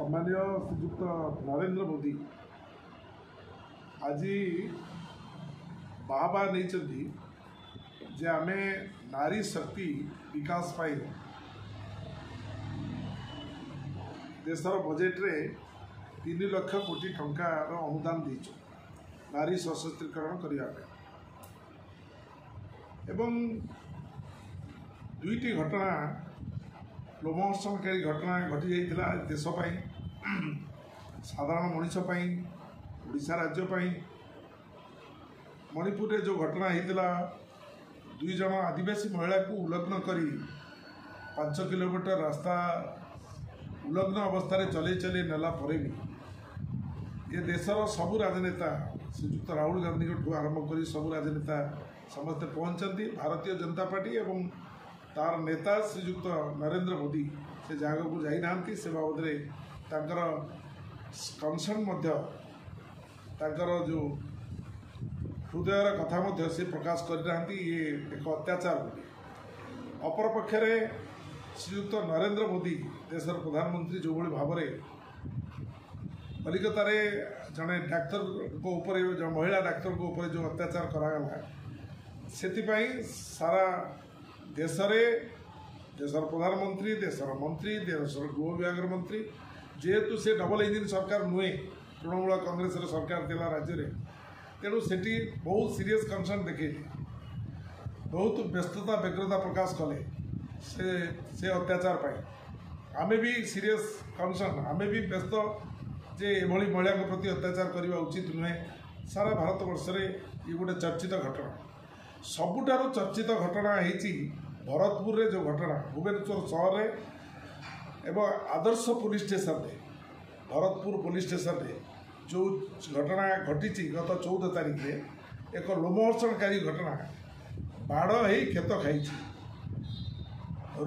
सम्मानीय श्रीयुक्त नरेंद्र मोदी आज बाबा नहीं जे आमे नारी शक्ति विकास पाई देशर बजेट रे 3 लाख कोटी टंकार अनुदान देचु नारी सशक्तिकरण करने एवं दुईटी घटना लोमहर्षणकारी घटना घटी जाइथिला देश पाई साधारण मनीष पाई ओडिशा राज्य पाई मणिपुर रे जो घटना होता 2 जन आदिवासी महिला को उल्लग्न करी 5 किलोमीटर रास्ता उल्लग्न अवस्था चले चले नेला परे भी ये देशर सबू राजनेता श्रीयुक्त राहुल गांधी को आरंभ कर सबू राजनेता समस्ते पहुंचती भारतीय जनता पार्टी एवं तार नेता श्रीयुक्त नरेंद्र मोदी से जगह को जाई नांती से बाबद कंसर्न जो हृदयर कथा से प्रकाश करना ये एक अत्याचार अपर पक्षे श्रीयुक्त नरेंद्र मोदी देशर प्रधानमंत्री जो भाव में कलिकता जड़े डाक्तर को ऊपर जो महिला डाक्तर को ऊपर जो अत्याचार करागला से सारा देश देशर प्रधानमंत्री देशर मंत्री देशर गृह विभाग मंत्री जेहेतु से डबल इंजिन सरकार नुहे तृणमूल कांग्रेस सरकार थिला राज्य में तेणु से बहुत सीरियस कंसर्न देखे बहुत व्यस्तता व्यग्रता प्रकाश कले से अत्याचार पाई आमे भी सीरियस कंसर्न आमे भी व्यस्त जे एभली महिला प्रति अत्याचार करने उचित नुहे सारा भारत वर्ष में ये गोटे चर्चित घटना सबुठारु चर्चित घटना है भरतपुर रे जो घटना भुवनेश्वर सहर में एवं आदर्श पुलिस स्टेशन रे भरतपुर पुलिस स्टेशन रे जो घटना घटी गत 14 तारीख में एक लोमहर्षणकारी घटना बाड़ हो क्षत खाई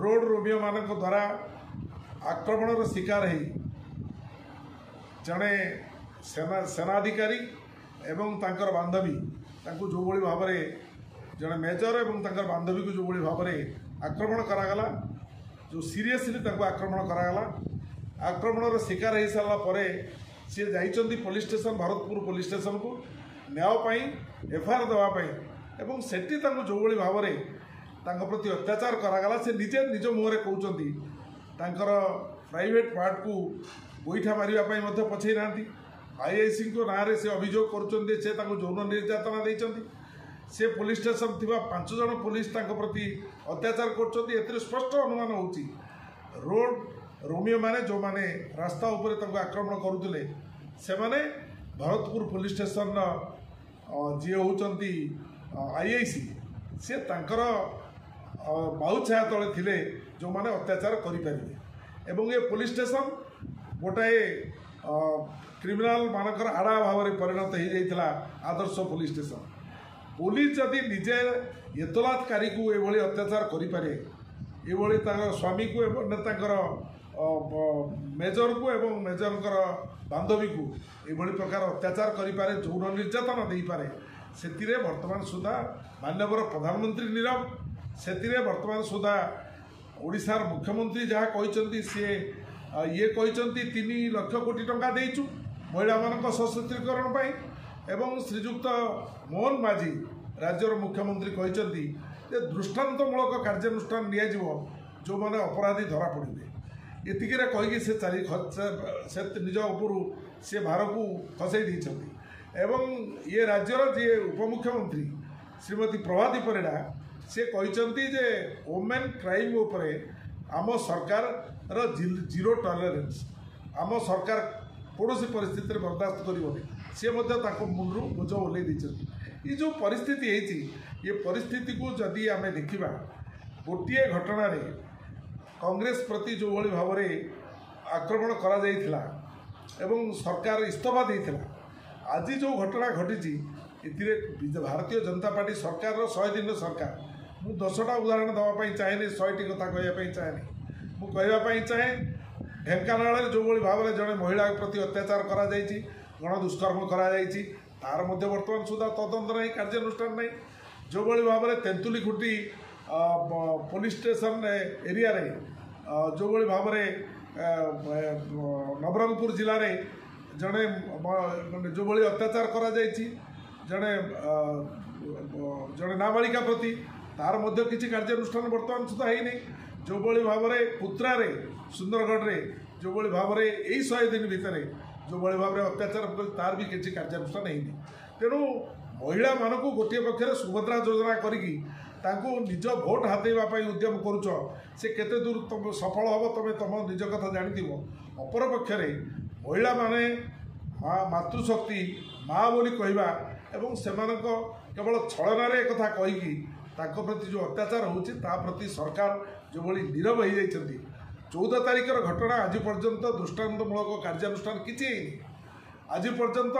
रोड रोमियो मान द्वारा आक्रमणर शिकार हो जड़े सेनाधिकारी एवं तांकर बांधवी जो भाव में जड़े मेजर एवं तांकर बांधवी को जो भाव में आक्रमण करागला जो सीरियसली आक्रमण करागला आक्रमणर शिकार हो सारा पर सी जाइछन्ती police station Bharatpur police station को न्याय एफआईआर देवाई एवं सेठी जो भाव में प्रति अत्याचार करागला से निजे निज मुहर कहते प्राइवेट पार्ट को गोईठा मारे पछे ना आईआईसी को ना से अभियोग कर यौन निर्यातना देते से पुलिस स्टेशन थी 5 जन पुलिस प्रति अत्याचार कर स्पष्ट अनुमान होची रोड रोमियो माने जो माने रास्ता उपर आक्रमण करुले से माने भरतपुर पुलिस स्टेशन जी होती आईआईसी से तांकर बाहु छाया तले थिले जो माने अत्याचार करें एवं ये पुलिस स्टेशन गोटाए क्रिमिनाल मानकर आड़ा भाव में परिणत हो जाता आदर्श पुलिस स्टेशन पुलिस जदि निजे एतलातकारी को ये अत्याचार करें ये स्वामी को मेजर को एवं मेजर बांधवी को ये प्रकार अत्याचार करें यौन निर्यातना दे पारे से वर्तमान सुधा माननीय प्रधानमंत्री नीरव से वर्तमान सुधा ओडिशार मुख्यमंत्री जहाँ कहते सी ये कहते 3 लाख कोटी टंका देचु महिला मान सशक्तिकरण पाई एवं श्रीयुक्त मोहन माझी राज्यर मुख्यमंत्री कहते दृष्टांतमूलक कार्यानुष्ठान नियाजिवो जो माने अपराधी धरा पड़े एतिके कहीकि से निज उपर से भार को खसई देते एवं ये राज्यर जी उपमुख्यमंत्री श्रीमती प्रभाती परिड़ा से कहते जे वुमेन क्राइम उपरे आम सरकार जीरो टॉलरेंस आम सरकार कौन परिस्थिति बर्दाश्त कर सी मुंडू बोझ ओल्लै ये जो परिस्थिति है ये परिस्थिति को जदि आम देखा गोटे घटना कांग्रेस प्रति जो भाव में आक्रमण करा जाइथिला एवं सरकार इस्तीफा देथिला आज जो घटना घटी भारतीय जनता पार्टी सरकार 100 दिन सरकार मु 10टा उदाहरण देवाई चाहे 100टी कथा कहवाई चाहे मु कहवाई चाहे ढेंकानाल जो भाव में जड़े महिला प्रति अत्याचार करा गण दुष्कर्म करा तार वर्तमान सुधा तदंत नहीं कार्यानुष्ठान नहीं जो भाव में तेंतुली खुटी पुलिस स्टेशन एरिया रे जो भाव में नवरंगपुर जिले में जड़े जो भाई अत्याचार करा जड़े जड़े नाबालिका प्रति तार मध्य किसी कार्यानुष्ठान बर्तमान सुधा है नहीं जो भाई भाव में पुत्रारे सुंदरगढ़ में जो भाई भाव में यही 100 दिन भितर जो भाई भाव में अत्याचार तार भी किसी कार्यानुष्ठान है तेणु महिला मानक गोटे पक्षर सुभद्रा योजना करी निज भोट हाथाई उद्यम करुच से केते दूर तुम सफल हम तुम तुम निज कथा जानी अपर पक्षर महिला माने मातृशक्ति माँ बोली कहवा एवं से केवल छलन कथा कहीकि प्रति जो अत्याचार होती प्रति सरकार जो भाई नीरव हो जाती 14 तारिखर घटना आज पर्यंत दृष्टान्तमूलक कार्यानुष्ठान किसी आज पर्यंत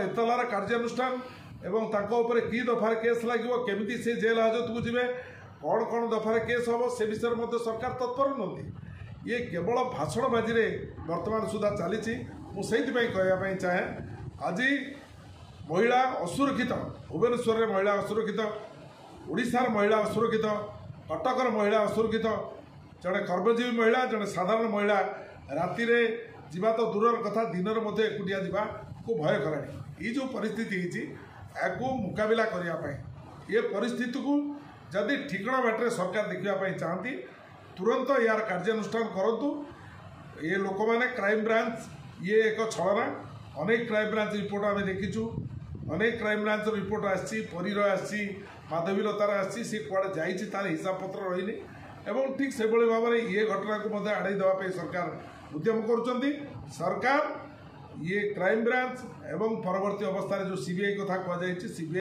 एतलार कार्यानुष्ठान एवं कि दफार केस लगे केमी से जेल हाजत को जी कौन कौन दफार केस हम से विषय में सरकार तत्पर नुहति ये केवल भाषणबाजी वर्तमान सुधा चली मुझे कहवाई चाहे आज महिला असुरक्षित भुवनेश्वर में महिला असुरक्षित ओडिशार महिला असुरक्षित कटकर महिला असुरक्षित जड़े कर्मजीवी महिला जड़े साधारण महिला राति जीवा तो दूर कथा दिन में एकुटिया जावा को भय कलानी ये जो परिस्थिति को मुकाबला करने ये परिस्थिति को जदि ठिकना बाटे सरकार देखापी चाहती तुरंत यार कार्यानुष्ठान करूँ ये लोक मैंने क्राइम ब्रांच ये एक छलना अनेक क्राइम ब्रांच रिपोर्ट आम देखीचु अनेक क्राइम ब्रांच रिपोर्ट आसीर आसी माधवीलतार आसी कड़े जाइए तार हिसाब पत्र रही एवं ठीक से भाव में ये घटना को आड़े देवाई सरकार उद्यम करुँच सरकार ये क्राइम ब्रांच एवं परवर्ती अवस्था जो सीबीआई कथा कहुई सीबीआई